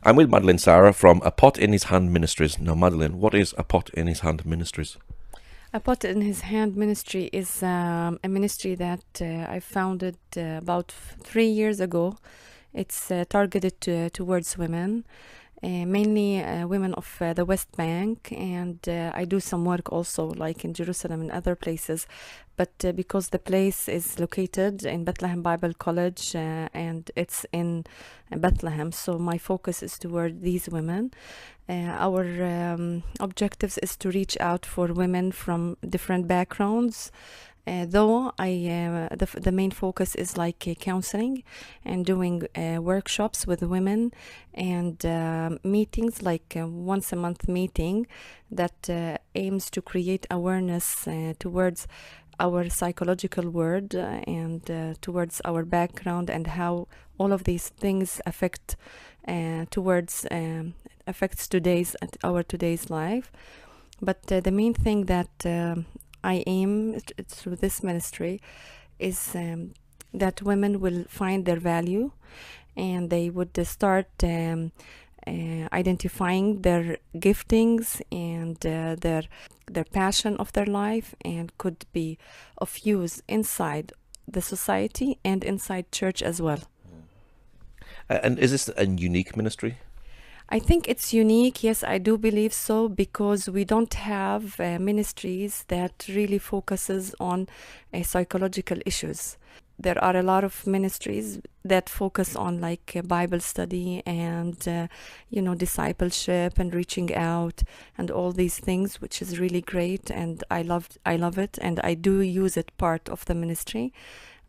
I'm with Madleine Sara from A Pot in His Hand Ministries. Now, Madleine, what is A Pot in His Hand Ministries? A Pot in His Hand ministry is a ministry that I founded about 3 years ago. It's targeted towards women, mainly women of the West Bank, and I do some work also like in Jerusalem and other places. But because the place is located in Bethlehem Bible College and it's in Bethlehem, so my focus is toward these women. Our objectives is to reach out for women from different backgrounds. Though the main focus is like counseling and doing workshops with women and meetings, like once a month meeting that aims to create awareness towards our psychological world and towards our background and how all of these things towards affects our today's life. But the main thing that I aim through this ministry is that women will find their value and they would start identifying their giftings and their passion of their life and could be of use inside the society and inside church as well. And is this a unique ministry? I think it's unique. Yes, I do believe so, because we don't have ministries that really focuses on psychological issues. There are a lot of ministries that focus on like Bible study and discipleship and reaching out and all these things, which is really great, and I love it, and I do use it part of the ministry.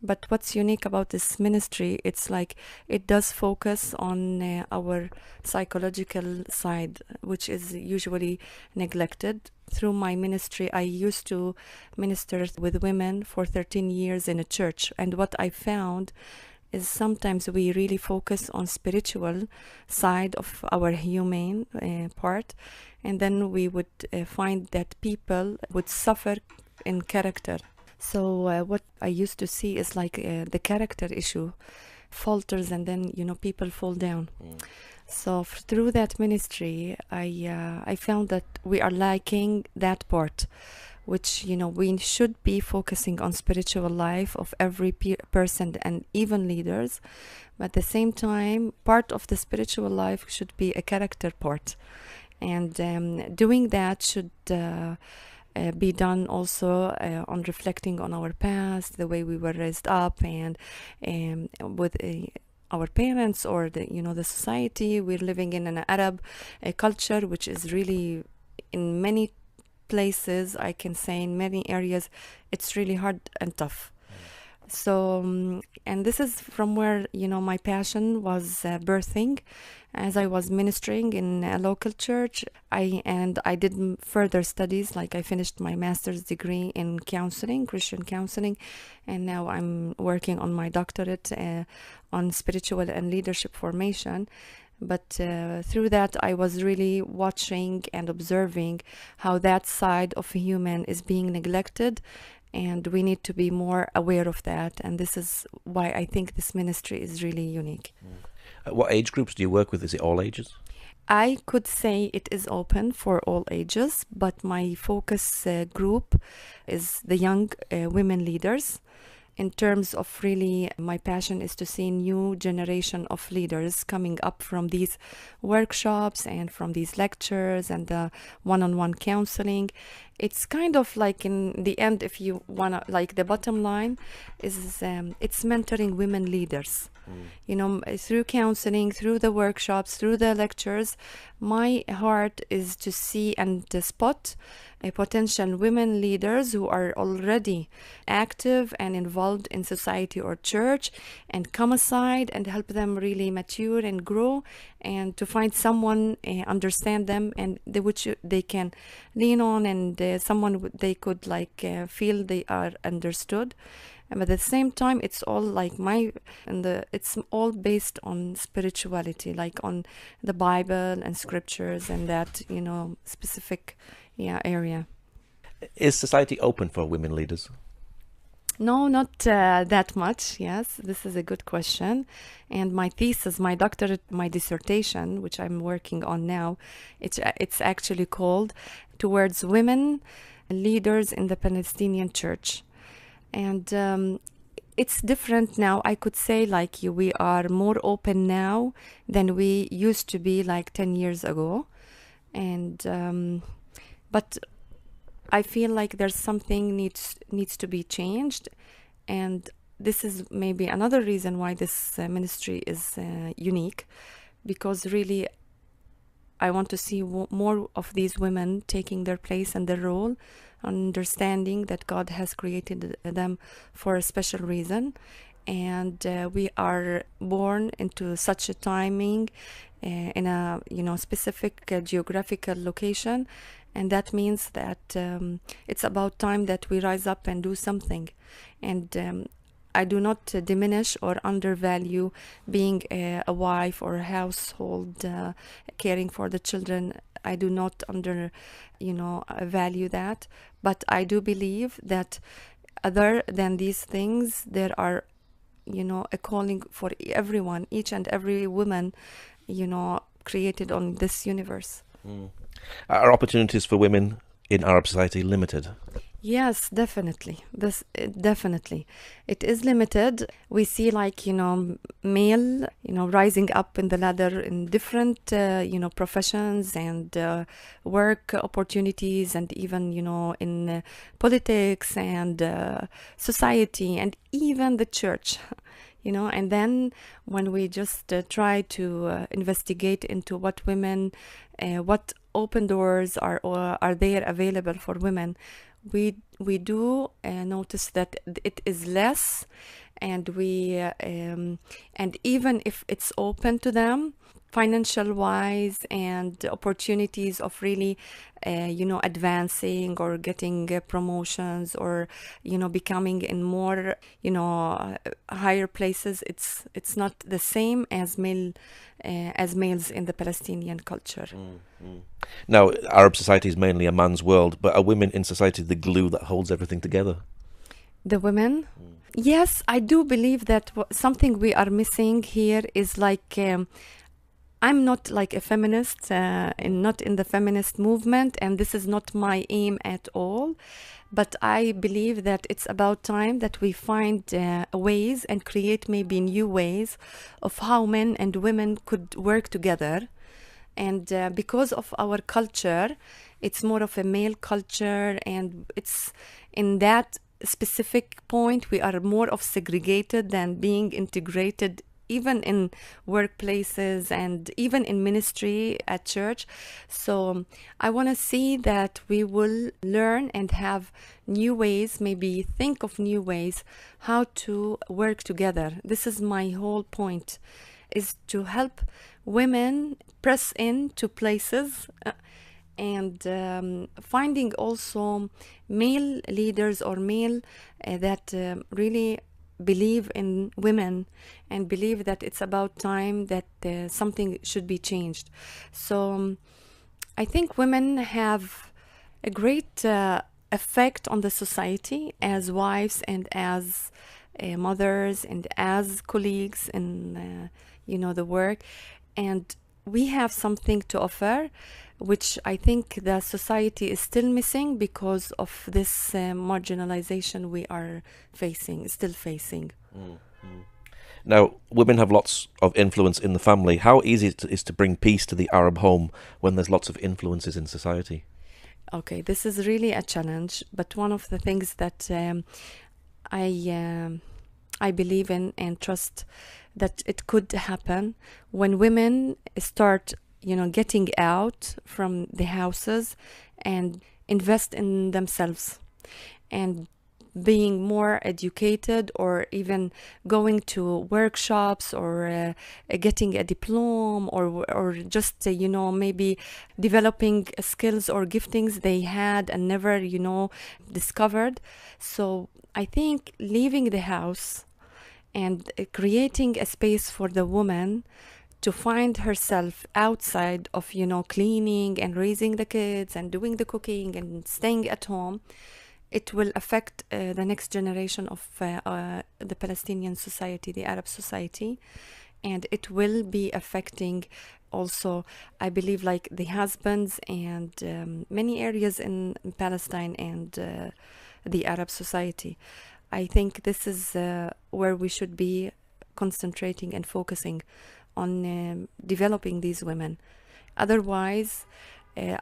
But what's unique about this ministry, it's like it does focus on our psychological side, which is usually neglected. Through my ministry, I used to minister with women for 13 years in a church. And what I found is sometimes we really focus on spiritual side of our humane part. And then we would find that people would suffer in character. So what I used to see is like the character issue falters, and then people fall down. So through that ministry, I found that we are lacking that part, which we should be focusing on spiritual life of every person and even leaders. But at the same time, part of the spiritual life should be a character part, and doing that should be done also on reflecting on our past, the way we were raised up, and with our parents or the society. We're living in an Arab culture, which is really in many places, I can say in many areas, it's really hard and tough. So, and this is from where, my passion was birthing as I was ministering in a local church. I did further studies, like I finished my master's degree in counseling, Christian counseling, and now I'm working on my doctorate on spiritual and leadership formation. But through that, I was really watching and observing how that side of a human is being neglected, and we need to be more aware of that. And this is why I think this ministry is really unique. What age groups do you work with? Is it all ages? I could say it is open for all ages, but my focus group is the young women leaders. In terms of really, my passion is to see new generation of leaders coming up from these workshops and from these lectures and the one-on-one counseling. It's kind of like, in the end, if you wanna, like, the bottom line is it's mentoring women leaders. Through counseling, through the workshops, through the lectures, my heart is to see and to spot potential women leaders who are already active and involved in society or church, and come aside and help them really mature and grow, and to find someone understand them and which they can lean on, and someone they could feel they are understood. And at the same time, it's all like it's all based on spirituality, like on the Bible and scriptures and that specific area. Is society open for women leaders? No, not that much. Yes, this is a good question. And my thesis, my doctorate, my dissertation, which I'm working on now, it's actually called "Towards Women Leaders in the Palestinian Church." And it's different now. I could say, like you, we are more open now than we used to be like 10 years ago. And but I feel like there's something needs to be changed, and this is maybe another reason why this ministry is unique, because really I want to see more of these women taking their place and their role, understanding that God has created them for a special reason, and we are born into such a timing in a specific geographical location, and that means that it's about time that we rise up and do something. And I do not diminish or undervalue being a wife or a household, caring for the children. I do not value that, but I do believe that other than these things, there are a calling for everyone, each and every woman, created on this universe. Are opportunities for women in Arab society limited? Yes, definitely. Definitely, it is limited. We see, like male, rising up in the ladder in different, professions and work opportunities, and even in politics and society, and even the church. And then when we just try to investigate into what women, what open doors are there available for women, we do notice that it is less, and we and even if it's open to them, financial wise, and opportunities of really advancing or getting promotions, or becoming in more higher places, it's not the same as males in the Palestinian culture. Now, Arab society is mainly a man's world, but are women in society the glue that holds everything together? The women? Yes, I do believe that something we are missing here is like I'm not like a feminist, and not in the feminist movement, and this is not my aim at all. But I believe that it's about time that we find ways and create maybe new ways of how men and women could work together. And because of our culture, it's more of a male culture, and it's in that specific point we are more of segregated than being integrated, even in workplaces and even in ministry at church. So I want to see that we will learn and have new ways, maybe think of new ways how to work together. This is my whole point, is to help women press into places, and finding also male leaders or male that really believe in women and believe that it's about time that something should be changed. So I think women have a great effect on the society as wives and as mothers and as colleagues in the work, and we have something to offer, which I think the society is still missing because of this marginalization we are still facing. Now, women have lots of influence in the family. How easy it is to bring peace to the Arab home when there's lots of influences in society? Okay, this is really a challenge, but one of the things that I believe in and trust that it could happen when women start, getting out from the houses and invest in themselves and being more educated, or even going to workshops, or getting a diploma, or just maybe developing skills or giftings they had and never discovered. So I think leaving the house and creating a space for the woman to find herself outside of cleaning and raising the kids and doing the cooking and staying at home, it will affect the next generation of the Palestinian society, the Arab society, and it will be affecting also, I believe, like the husbands and many areas in Palestine and the Arab society. I think this is where we should be concentrating and focusing on developing these women. Otherwise,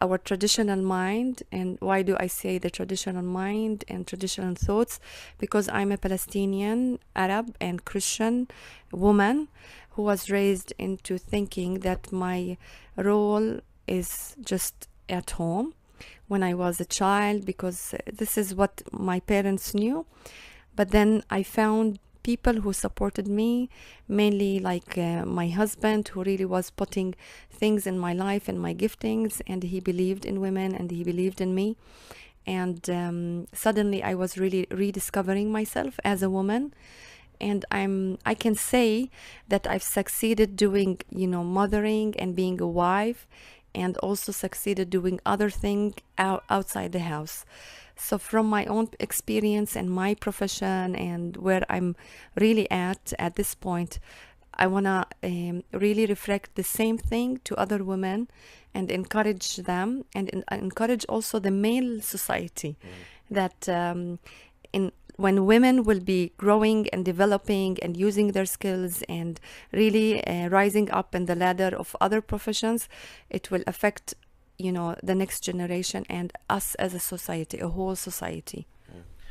our traditional mind, and why do I say the traditional mind and traditional thoughts? Because I'm a Palestinian, Arab, and Christian woman who was raised into thinking that my role is just at home when I was a child, because this is what my parents knew. But then I found people who supported me, mainly like my husband, who really was putting things in my life and my giftings, and he believed in women and he believed in me. And suddenly I was really rediscovering myself as a woman. And I can say that I've succeeded doing, mothering and being a wife, and also succeeded doing other things outside the house. So from my own experience and my profession and where I'm really at this point, I want to really reflect the same thing to other women and encourage them, and encourage also the male society that when women will be growing and developing and using their skills and really rising up in the ladder of other professions, it will affect the next generation and us as a society, a whole society.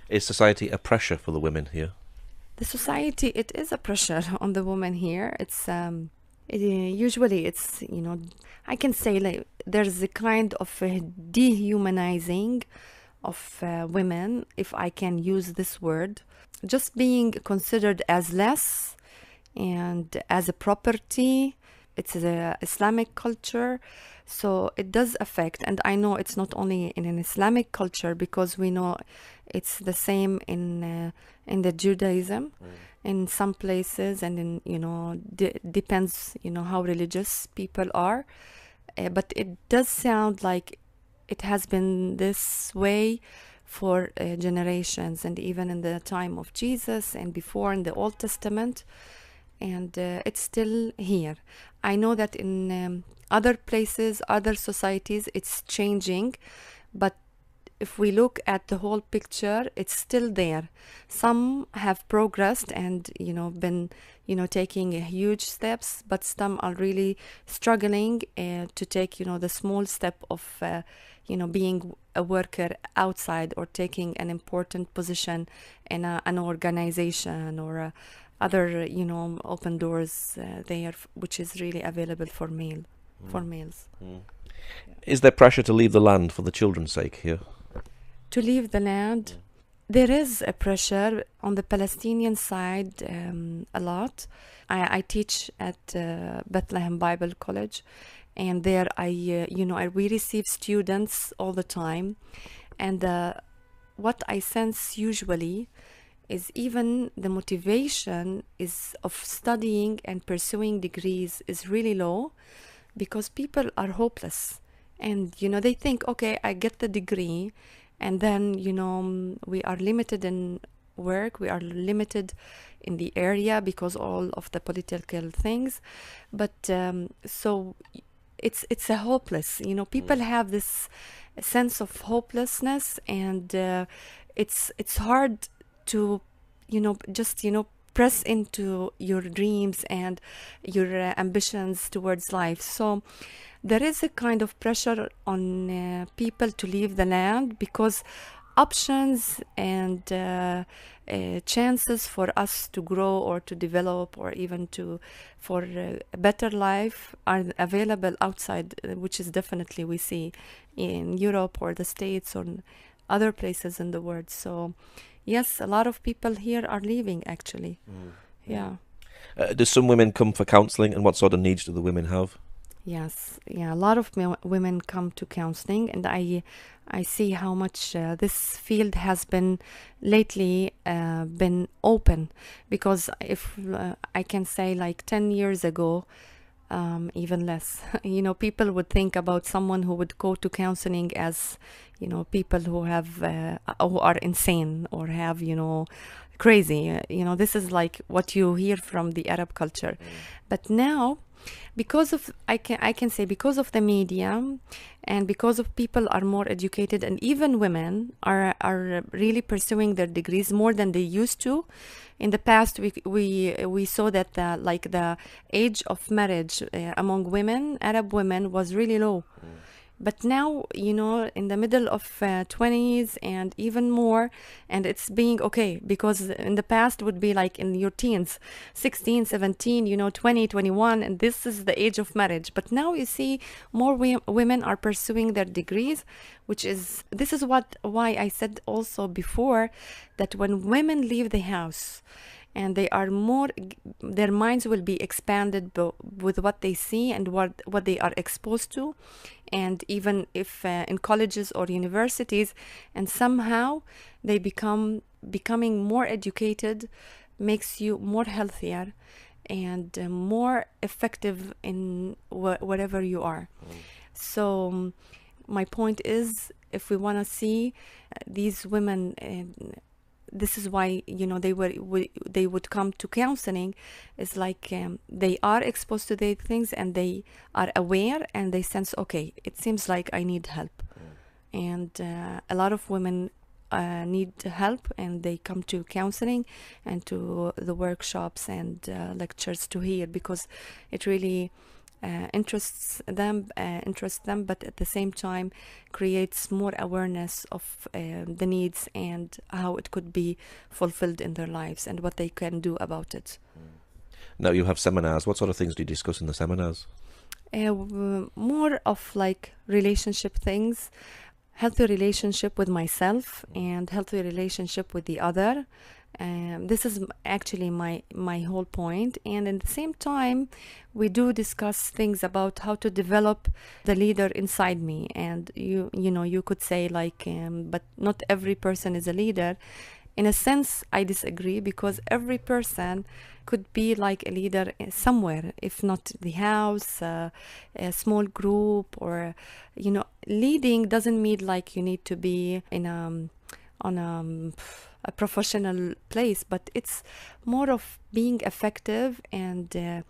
Is society a pressure for the women here? The society, it is a pressure on the woman here. It's usually it's I can say like there's a kind of a dehumanizing of women, if I can use this word, just being considered as less and as a property. It's the Islamic culture, so it does affect. And I know it's not only in an Islamic culture, because we know it's the same in the Judaism in some places, and in depends how religious people are, but it does sound like it has been this way for generations, and even in the time of Jesus and before in the Old Testament, and it's still here. I know that in other places, other societies, it's changing, but if we look at the whole picture, it's still there. Some have progressed and been taking huge steps, but some are really struggling to take the small step of being a worker outside, or taking an important position in an organization, or other open doors there, which is really available for males. Is there pressure to leave the land for the children's sake here? To leave the land, there is a pressure on the Palestinian side, a lot. I teach at Bethlehem Bible College, and there we receive students all the time, and what I sense usually is even the motivation is of studying and pursuing degrees is really low, because people are hopeless, and they think, okay, I get the degree, and then we are limited in work, we are limited in the area because all of the political things, but so it's a hopeless, people have this sense of hopelessness, and it's hard to just press into your dreams and your ambitions towards life. So there is a kind of pressure on people to leave the land, because options and chances for us to grow or to develop, or even for a better life, are available outside, which is definitely we see in Europe or the States or other places in the world. So yes, a lot of people here are leaving, actually. Yeah. Do some women come for counselling, and what sort of needs do the women have? Yes, yeah, a lot of women come to counseling, and I see how much this field has been lately been open, because if I can say, like 10 years ago, even less. People would think about someone who would go to counseling as, people who are insane or have, crazy. This is like what you hear from the Arab culture. But now, because of I can say because of the media, and because of people are more educated, and even women are really pursuing their degrees more than they used to. In the past, we saw that the age of marriage among women, Arab women, was really low. But now, in the middle of 20s and even more, and it's being okay, because in the past would be like in your teens, 16, 17, 20, 21, and this is the age of marriage. But now you see more women are pursuing their degrees, this is why I said also before that when women leave the house, and their minds will be expanded with what they see and what they are exposed to, and even if in colleges or universities, and somehow they becoming more educated, makes you more healthier and more effective in wherever you are. So my point is, if we want to see these women, this is why they would come to counseling, is like they are exposed to the things, and they are aware, and they sense, okay, it seems like I need help. And a lot of women need help, and they come to counseling and to the workshops and lectures to hear, because it really interests them, but at the same time creates more awareness of the needs and how it could be fulfilled in their lives and what they can do about it. Now, you have seminars. What sort of things do you discuss in the seminars? More of like relationship things, healthy relationship with myself and healthy relationship with the other. This is actually my whole point. And at the same time, we do discuss things about how to develop the leader inside me. And you could say like, but not every person is a leader. In a sense, I disagree, because every person could be like a leader somewhere, if not the house, a small group, or leading doesn't mean like you need to be on a professional place, but it's more of being effective and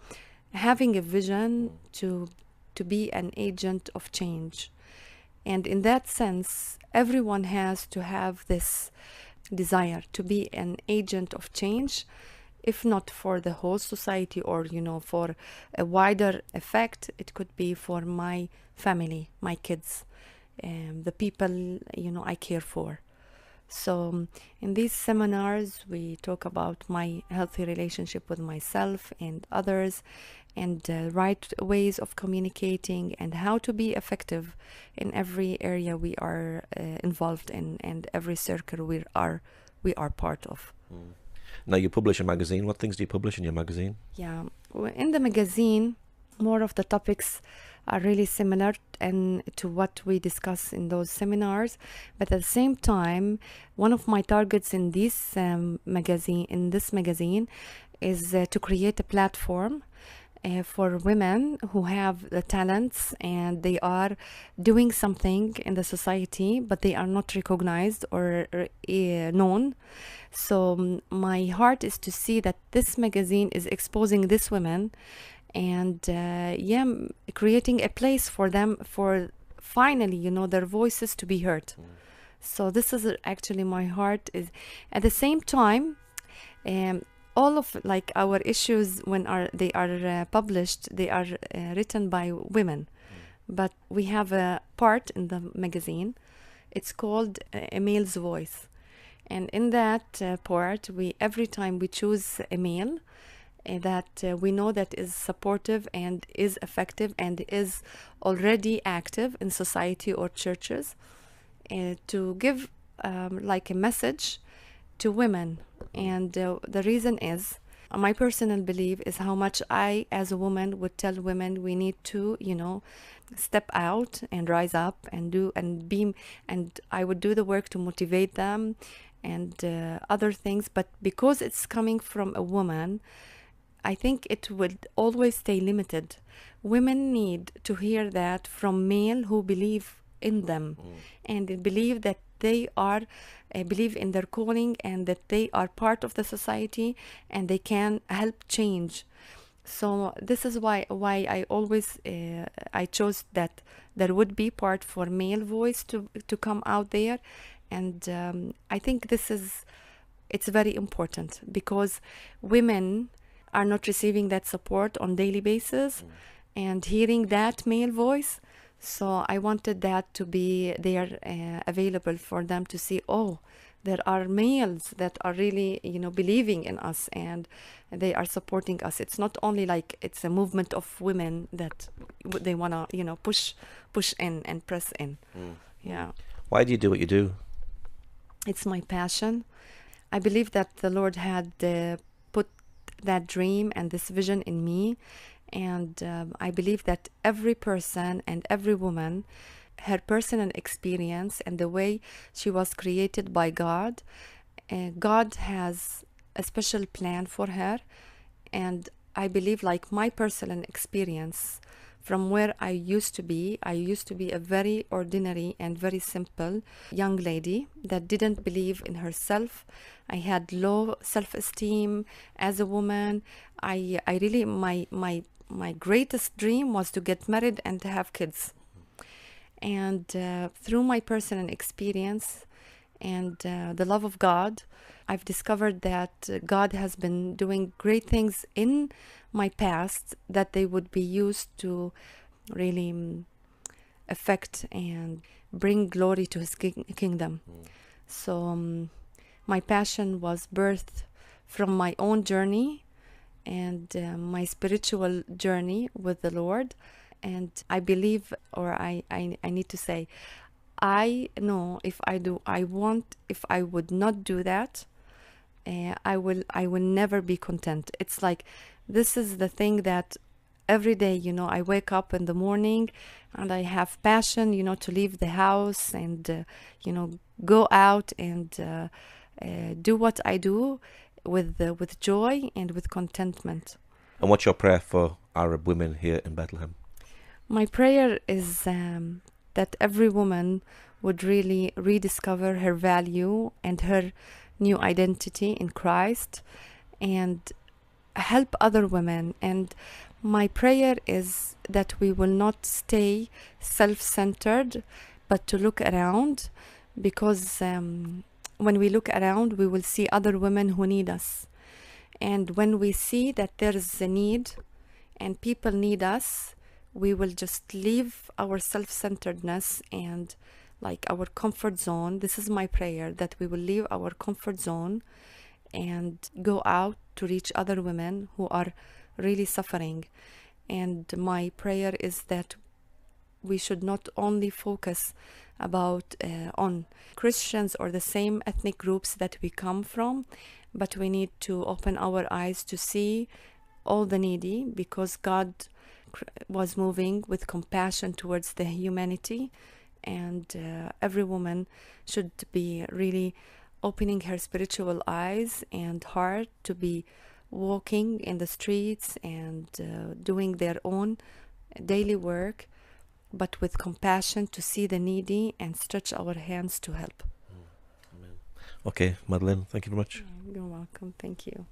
having a vision to be an agent of change. And in that sense, everyone has to have this desire to be an agent of change, if not for the whole society or for a wider effect. It could be for my family, my kids, the people I care for. So in these seminars, we talk about my healthy relationship with myself and others, and right ways of communicating, and how to be effective in every area we are involved in, and every circle we are part of. Now, you publish a magazine. What things do you publish in your magazine? Yeah, in the magazine, more of the topics are really similar and to what we discuss in those seminars, but at the same time, one of my targets in this magazine is to create a platform for women who have the talents, and they are doing something in the society, but they are not recognized or known. So my heart is to see that this magazine is exposing these women, and creating a place for them, for finally their voices to be heard. So this is actually my heart. Is at the same time, all of like our issues, when they are published, they are written by women, but we have a part in the magazine, it's called A Male's Voice, and in that part, every time we choose a male that we know that is supportive and is effective and is already active in society or churches, to give like a message to women. And the reason is, my personal belief is how much I as a woman would tell women we need to step out and rise up and do and be, and I would do the work to motivate them and other things. But because it's coming from a woman, I think it would always stay limited. Women need to hear that from male who believe in them and they believe that they are believe in their calling and that they are part of the society and they can help change. So this is why I always I chose that there would be part for male voice to come out there, and I think it's very important because women are not receiving that support on daily basis and hearing that male voice. So I wanted that to be there available for them to see, oh, there are males that are really, believing in us and they are supporting us. It's not only like it's a movement of women that they want to, push in and press in. Yeah. Why do you do what you do? It's my passion. I believe that the Lord had put that dream and this vision in me. And I believe that every person and every woman, her personal experience and the way she was created by God, God has a special plan for her. And I believe, like my personal experience from where I used to be a very ordinary and very simple young lady that didn't believe in herself. I had low self-esteem as a woman. I really, my greatest dream was to get married and to have kids. And through my personal experience and the love of God, I've discovered that God has been doing great things in my past that they would be used to really affect and bring glory to his kingdom. So my passion was birthed from my own journey and my spiritual journey with the Lord. And I believe, or I need to say, I know if I would not do that, I will never be content. It's like, this is the thing that every day, I wake up in the morning and I have passion, to leave the house and, go out and do what I do with joy and with contentment. And what's your prayer for Arab women here in Bethlehem? My prayer is that every woman would really rediscover her value and her new identity in Christ and help other women. And my prayer is that we will not stay self-centered, but to look around, because when we look around, we will see other women who need us. And when we see that there is a need and people need us, we will just leave our self-centeredness and like our comfort zone. This is my prayer, that we will leave our comfort zone and go out to reach other women who are really suffering. And my prayer is that we should not only focus about on Christians or the same ethnic groups that we come from, but we need to open our eyes to see all the needy, because God was moving with compassion towards the humanity, and every woman should be really opening her spiritual eyes and heart to be walking in the streets and doing their own daily work, but with compassion to see the needy and stretch our hands to help. Amen. Okay, Madleine, thank you very much. You're welcome. Thank you.